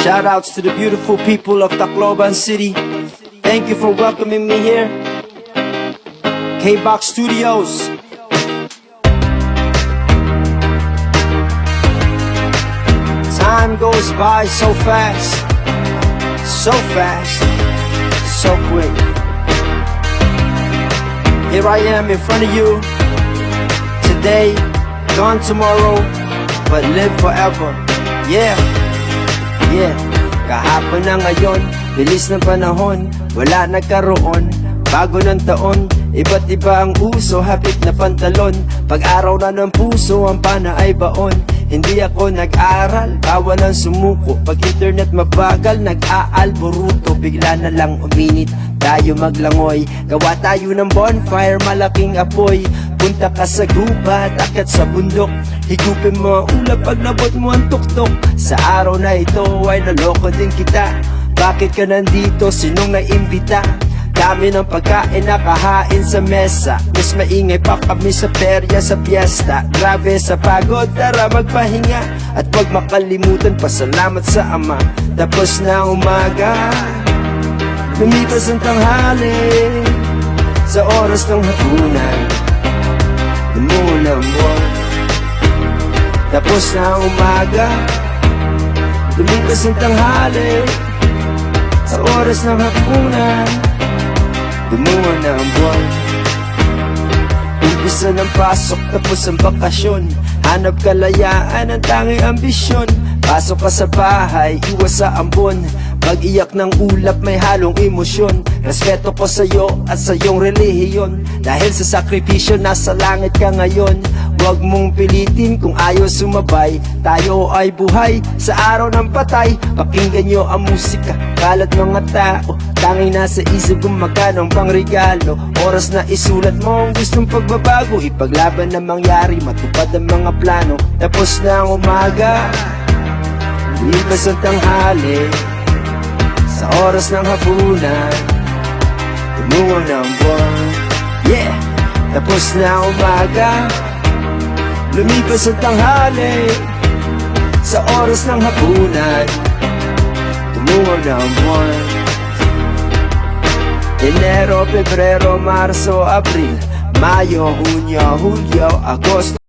Shoutouts to the beautiful people of Tacloban City. Thank you for welcoming me here. K-Box Studios. Time goes by so fast, so fast, so quick. Here I am in front of you. Today, gone tomorrow, but live forever. Yeah, yeah. Kahapon na ngayon, bilis ng panahon, wala nagkaroon. Bago ng taon, iba't iba ang uso, hapit na pantalon. Pag-araw na ng puso, ang pana ay baon. Hindi ako nag-aral, bawal ang sumuko. Pag internet mabagal, nag-aalboruto. Bigla na lang uminit, tayo maglangoy. Gawa tayo ng bonfire, malaking apoy. Punta ka sa gubat, akyat sa bundok. Higupin mo ang ulap pag nabot mo ang tuktok. Sa araw na ito ay naloko din kita. Bakit ka nandito? Sinong naimbita? Dami ng pagkain nakahain sa mesa. Mas maingay pa kami sa perya sa piyesta. Grabe sa pagod, tara magpahinga. At wag makalimutan pasalamat sa Ama. Tapos na umaga, lumipas ang tanghali. Sa oras ng hapunan, lumunang ang buwan. Tapos na umaga, lumipas ang tanghali. Sa oras ng hapunan, lumuwan na ang buwan. Umpisa ng pasok, tapos ang bakasyon. Hanap kalayaan ang tanging ambisyon. Pasok ka sa bahay, iwas sa ambon. Pag-iyak ng ulap may halong emosyon. Respeto ko sa'yo at sa iyong relihiyon. Dahil sa sakripisyo nasa langit ka ngayon. Huwag mong pilitin kung ayaw sumabay. Tayo ay buhay sa araw ng patay. Pakinggan nyo ang musika, kalat mga tao. Tanging nasa isip kung magkano ang pangregalo. Oras na isulat mo ang gustong pagbabago. Ipaglaban na mangyari, matupad ang mga plano. Tapos na ang umaga, lipas ang tanghali. Sa oras ng hapunan, lumuwan na ang buwan. Yeah! Tapos na ang umaga, lumipas ang tanghali. Sa oras ng hapunan, lumuwan na ang buwan. Enero, Pebrero, Marso, Abril, Mayo, Hunyo, Hulyo, Agosto.